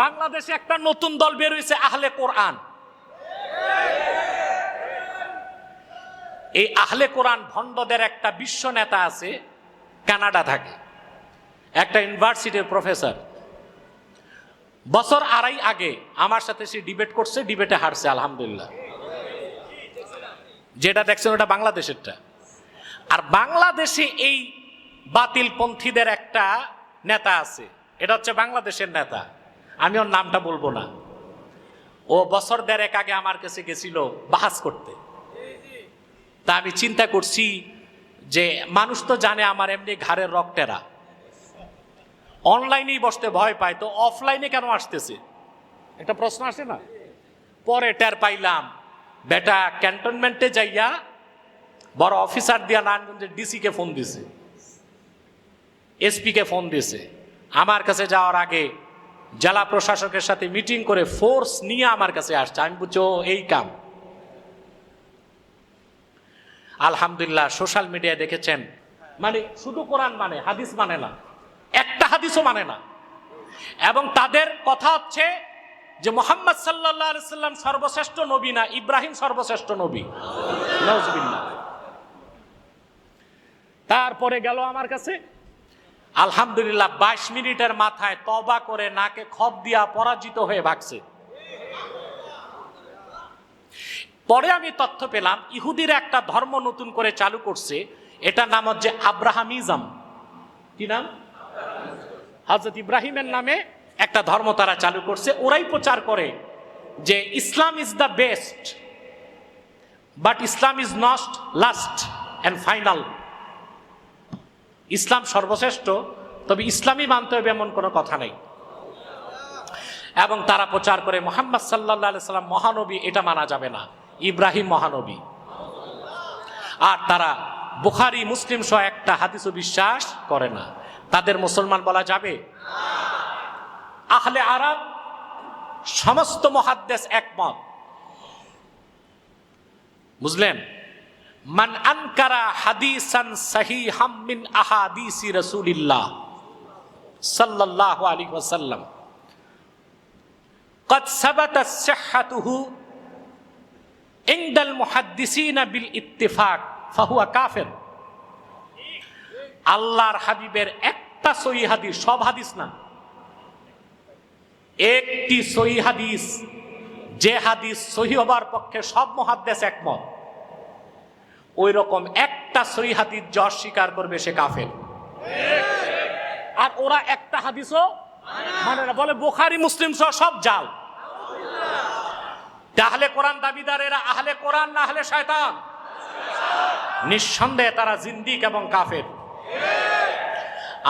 বাংলাদেশে একটা নতুন দল বের হয়েছে, আহলে কোরআন। এই আহলে কোরআন ভণ্ডদের একটা বিশ্ব নেতা আছে, কানাডা থাকে, একটা ইউনিভার্সিটির প্রফেসর। বছর আড়াই আগে আমার সাথে সে ডিবেট করছে, ডিবেটে হারছে আলহামদুলিল্লাহ। যেটা দেখছেন ওটা বাংলাদেশেরটা। আর বাংলাদেশে এই বাতিলপন্থীদের একটা নেতা আছে, এটা হচ্ছে বাংলাদেশের নেতা, আমি ওর নামটা বলবো না। ও বছর দেড়েক আগে আমার কাছে গেছিল বাহাস করতে। তা আমি চিন্তা করছি যে মানুষ তো জানে আমার এমনি ঘাড়ের রক্তেরা, অনলাইনেই বসতে ভয় পায়, তো অফলাইনে কেন আসতেছে, একটা প্রশ্ন আসে না। পরে টের পাইলাম বেটা ক্যান্টনমেন্টে যাইয়া বড় অফিসার দিয়া নারায়ণগঞ্জের ডিসি কে ফোন দিছে, এসপি কে ফোন দিছে। আমার কাছে যাওয়ার আগে জেলা প্রশাসকের সাথে মিটিং করে ফোর্স নিয়ে আমার কাছে আসছে। আমি বুঝছি ও এই কাম। আলহামদুলিল্লাহ সোশ্যাল মিডিয়ায় দেখেছেন, মানে শুধু কোরআন মানে, হাদিস মানে না, একটা হাদিসও মানে না। এবং তাদের কথা হচ্ছে যে মুহাম্মদ সাল্লাল্লাহু আলাইহি সাল্লাম সর্বশ্রেষ্ঠ নবী না, ইব্রাহিম সর্বশ্রেষ্ঠ নবী। নাউজুবিল্লাহ। তারপরে গেল আমার কাছে, আলহামদুলিল্লাহ 22 মিনিটের মাথায় তওবা করে নাকে খপ দিয়া পরাজিত হয়ে ভাগছে। পরে আমি তথ্য পেলাম ইহুদিরা একটা ধর্ম নতুন করে চালু করছে, এটার নাম হচ্ছে আব্রাহামিজম। কি নাম? হযরত ইব্রাহিমের নামে একটা ধর্ম তারা চালু করছে। ওরাই প্রচার করে যে Islam is the best, but Islam is not last and final. Islam সর্বশ্রেষ্ঠ, তবে ইসলামই মানতে হবে এমন কোনো কথা নেই। এবং তারা প্রচার করে মুহাম্মদ সাল্লাল্লাহু আলাইহি সাল্লাম মহানবী, এটা মানা যাবে না, ইব্রাহিম মহানবী। আর তারা বুখারী মুসলিম সহ একটা হাদিসও বিশ্বাস করে না। তাদের মুসলমান বলা যাবে? আহলে আরব সমস্ত মুহাদ্দিস একমত, বুঝলেন? মান আনকারা হাদিসান সহিহাম মিন আহাদিসি রাসূলিল্লাহ সাল্লাল্লাহু আলাইহি ওয়াসাল্লাম قد ثبتت صحته عند المحدثين بالاتفاق فهو কাফির। আল্লাহর হাবিবের একটা সহিহ হাদিস, সব হাদিস না, একটি সহিহ হাদিস, যে হাদিস সহিহ হবার পক্ষে সব মুহাদ্দিস একমত, ওই রকম একটা সহিহ হাদিস যে অস্বীকার করবে সে কাফের। আর ওরা একটা হাদিসও মানে না, বলে বুখারী মুসলিম সহ সব জাল। আহলে কোরআন দাবিদার এরা আহলে কোরআন না আহলে শয়তান? নিঃসন্দেহে তারা জিন্দিক এবং কাফের।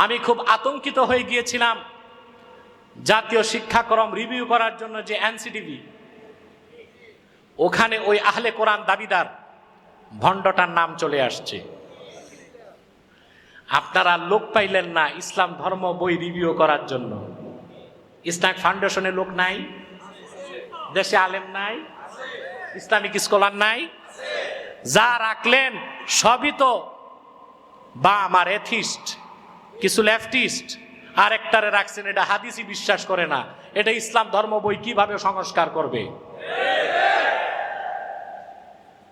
আমি খুব আতঙ্কিত হয়ে গিয়েছিলাম জাতীয় শিক্ষাক্রম রিভিউ করার জন্য, যে এনসিটিভি, ওখানে ওই আহলে কোরআন দাবিদার ভণ্ডটার নাম চলে আসছে। আপনারা লোক পাইলেন না ইসলাম ধর্ম বই রিভিউ করার জন্য। ইসলামিক ফাউন্ডেশনের লোক নাই, দেশে আলেম নাই, ইসলামিক স্কলার নাই, যা রাখলেন সবই তো বাম আর এথিস্ট, কিছু লেফটিস্ট, আর একটারে রাখছেন এটা হাদিসই বিশ্বাস করে না, এটা ইসলাম ধর্ম বই কিভাবে সংস্কার করবে?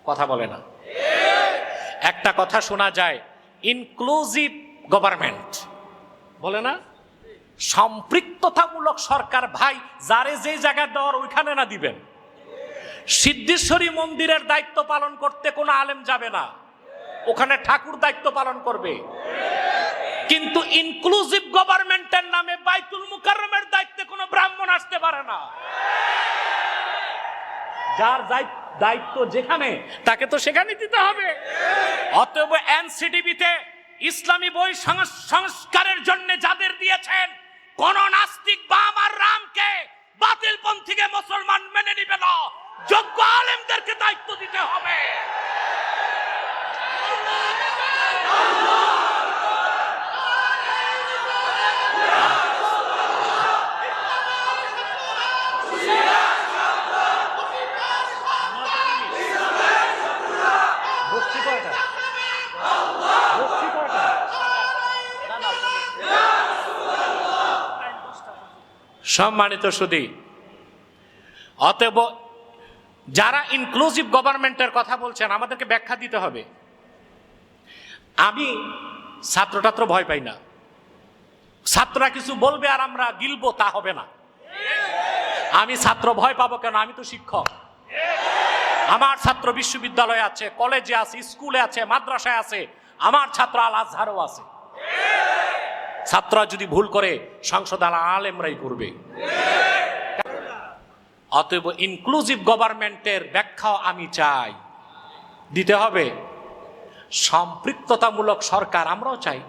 কথা বলে না। একটা কথা শোনা যায়, ইনক্লুসিভ গভর্নমেন্ট বলে না, সম্পৃক্ততামূলক সরকার। ভাই, যারে যে জায়গায় দেওয়ার ওইখানে না দিবেন। সিদ্ধেশ্বরী মন্দিরের দায়িত্ব পালন করতে কোনো আলেম যাবে না, ওখানে ঠাকুর দায়িত্ব পালন করবে। কিন্তু ইনক্লুসিভ গভর্নমেন্টের নামে বাইতুল মুকাররমের দায়িত্বে কোনো ব্রাহ্মণ আসতে পারে না। যার দায়িত্ব যেখানে, তাকে তো সেখানে দিতে হবে। অতএব এনসিটিভিতে ইসলামী বই সংস্কারের জন্য যাদের দিয়েছেন, কোন নাস্তিক বাম আর রামকে, বাতিলপন্থীকে মুসলমান মেনে নিবে না, যোগ্য আলেমদেরকে দায়িত্ব দিতে হবে। সম্মানিত সুধী, অতএব যারা ইনক্লুসিভ গভর্নমেন্টের কথা বলছেন আমাদেরকে ব্যাখ্যা দিতে হবে। আমি ছাত্র ভয় পাই না, ছাত্ররা কিছু বলবে আর আমরা গিলবো তা হবে না। আমি ছাত্র ভয় পাবো কেন? আমি তো শিক্ষক। আমার ছাত্র বিশ্ববিদ্যালয়ে আছে, কলেজে আছে, স্কুলে আছে, মাদ্রাসায় আছে, আমার ছাত্র আল আজহারও আছে। ছাত্ররা যদি ভুল করে সংসদ আলেমরাই করবে। অতএব ইনক্লুসিভ গভর্নমেন্টের ব্যাখ্যাও আমি চাই, দিতে হবে। সম্পৃক্ততামূলক সরকার আমরাও চাই,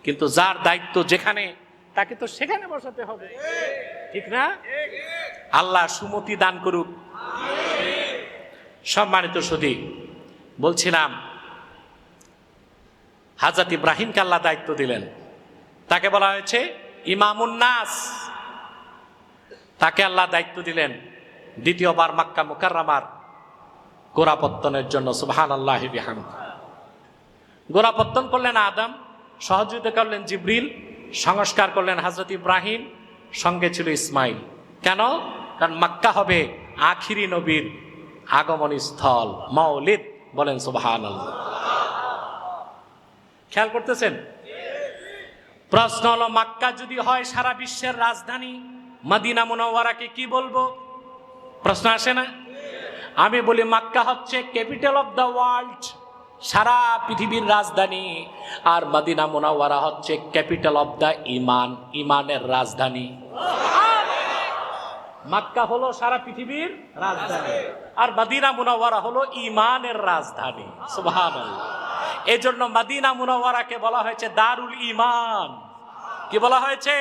কিন্তু যার দায়িত্ব যেখানে তাকে তো সেখানে বসাতে হবে, ঠিক না? আল্লাহ সুমতি দান করুক। সম্মানিত সুধী, বলছিলাম হযরত ইব্রাহিমকে আল্লাহ দায়িত্ব দিলেন, তাকে বলা হয়েছে ইমামুন নাস। তাকে আল্লাহ দায়িত্ব দিলেন দ্বিতীয়বার মক্কা মুকাররমার গোড়াপত্তনের জন্য। সুবহানাল্লাহি বিহামদিহি। গোড়াপত্তন করলেন আদম, সহযোগিতা করলেন জিবরিল, সংস্কার করলেন হযরত ইব্রাহিম, সঙ্গে ছিল ইসমাইল। কেন? কারণ মক্কা হবে আখিরি নবীর আগমনী স্থল, মৌলিদ। বলেন সুবহানাল্লাহ। খেয়াল করতেছেন? প্রশ্ন হলো, মক্কা যদি হয় সারা বিশ্বের রাজধানী, মদিনা মুনাওয়ারাকে কি বলবো? প্রশ্ন আসে না? আমি বলি মক্কা হচ্ছে ক্যাপিটাল অফ দ্য ওয়ার্ল্ড, সারা পৃথিবীর রাজধানী। আর মদিনা মুনাওয়ারা হচ্ছে ক্যাপিটাল অফ দ্য ইমান, ইমানের রাজধানী। মক্কা হলো সারা পৃথিবীর রাজধানী, আর মদিনা মুনাওয়ারা হলো ইমানের রাজধানী। সুবহানাল্লাহ। এজন্য মদিনা মুনাওয়ারাকে বলা হয়েছে দারুল ইমান। কি বলা হয়েছে?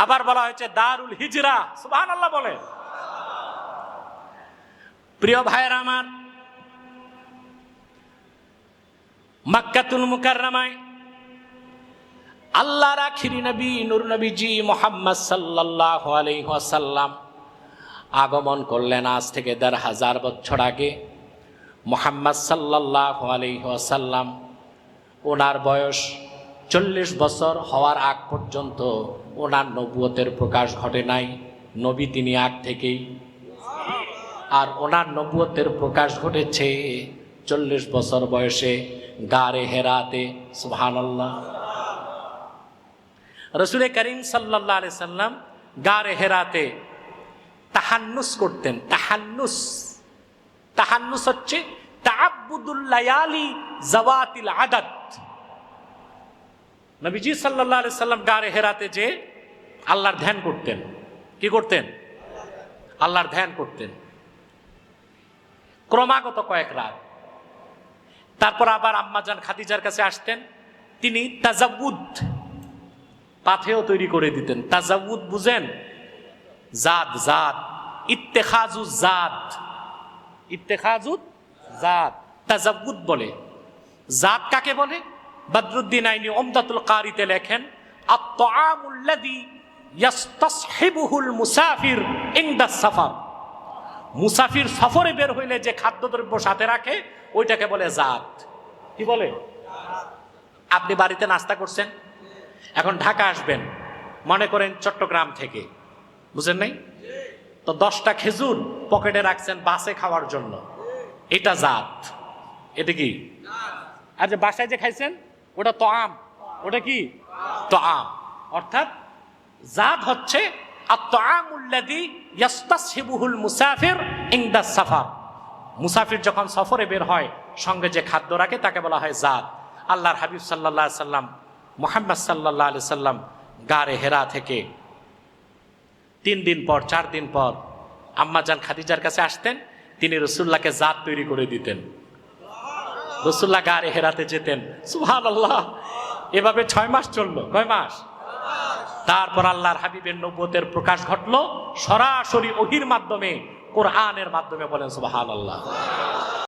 আবার বলা হয়েছে দারুল হিজরা। সুবহানাল্লাহ বলে। প্রিয় ভাইরা আমার, মক্কাতুল মুকাররমায় আল্লাহর আখিরি নবী নূর নবীজি মুহাম্মদ সাল্লাল্লাহু আলাইহি ওয়াসাল্লাম আগমন করলেন আজ থেকে ১৫০০ বছর আগে। মুহাম্মদ সাল্লাল্লাহু আলাইহি ওয়াসাল্লাম, ওনার বয়স ৪০ বছর হওয়ার আগ পর্যন্ত ওনার নবুয়তের প্রকাশ ঘটে নাই। নবী তিনি আগ থেকেই, আর ওনার নবুয়তের প্রকাশ ঘটেছে ৪০ বছর বয়সে গারে হেরাতে। সুবহানাল্লাহ। রাসূল করিম সাল্লাল্লাহু আলাইহি সাল্লাম গারে হেরাতে তাহান্নুস করতেন। তাহান্নুস হচ্ছে তাআব্বুদুল লায়ালি যাওয়াতিল আদাদ। নবীজি সাল্লাল্লাহু আলাইহি সাল্লাম গারে হেরাতে যে আল্লাহর ধ্যান করতেন। কি করতেন? আল্লাহর ধ্যান করতেন ক্রমাগত কয়েক রাত। তারপর আবার আম্মাজান খাদিজার কাছে আসতেন, তিনি তাজাউদ পাথেও তৈরি করে দিতেন। তাজাউদ বুঝেন? জাদ, ইত্তেখাজুজ জাদ তাজাউদ বলে। জাদ কাকে বলে? বদরুদ্দিন আইনি উমদাতুল কারিতে লেখেন, আত-তাআমুল্লাযী ইয়াসতাসহিবুহুল মুসাফির ইনদা সাফার। মুসাফির সফরে বের হইলে যে খাদ্যদ্রব্য সাথে রাখে ওইটাকে বলে জাদ। কি বলে? আপনি বাড়িতে নাস্তা করছেন, এখন ঢাকা আসবেন, মনে করেন চট্টগ্রাম থেকে, বুঝেন নাই? তো 10টা খেজুর পকেটে রাখছেন বাসে খাওয়ার জন্য, এটা জাদ। এটা কি? আর যে বাসায় যে খাইছেন ওটা তো আম, ওটা কি? তো আম। অর্থাৎ জাদ হচ্ছে আত-তাআমুল্লাযী ইয়াসতাসহিবুহুল মুসাফির ইনদা সাফার। মুসাফির যখন সফরে বের হয় সঙ্গে যে খাদ্য রাখে তাকে বলা হয় জাদ। আল্লাহর হাবিব সাল্লাল্লাহু আলাইহি সাল্লাম, মুহাম্মদ সাল্লাল্লাহু আলাইহি সাল্লাম গারে হেরা থেকে 3 দিন পর 4 দিন পর আম্মাজান খাদিজার কাছে আসতেন, তিনি রাসূলুল্লাহকে জাদ তৈরি করে দিতেন। রাসূলুল্লাহ গারে হেরাতে যেতেন। সুবহানাল্লাহ। এভাবে 6 মাস চললো। কয় মাস? তারপর আল্লাহর হাবিবের নবুয়তের প্রকাশ ঘটলো সরাসরি ওহীর মাধ্যমে, কোরআনের মাধ্যমে। বলেন সুবহানাল্লাহ।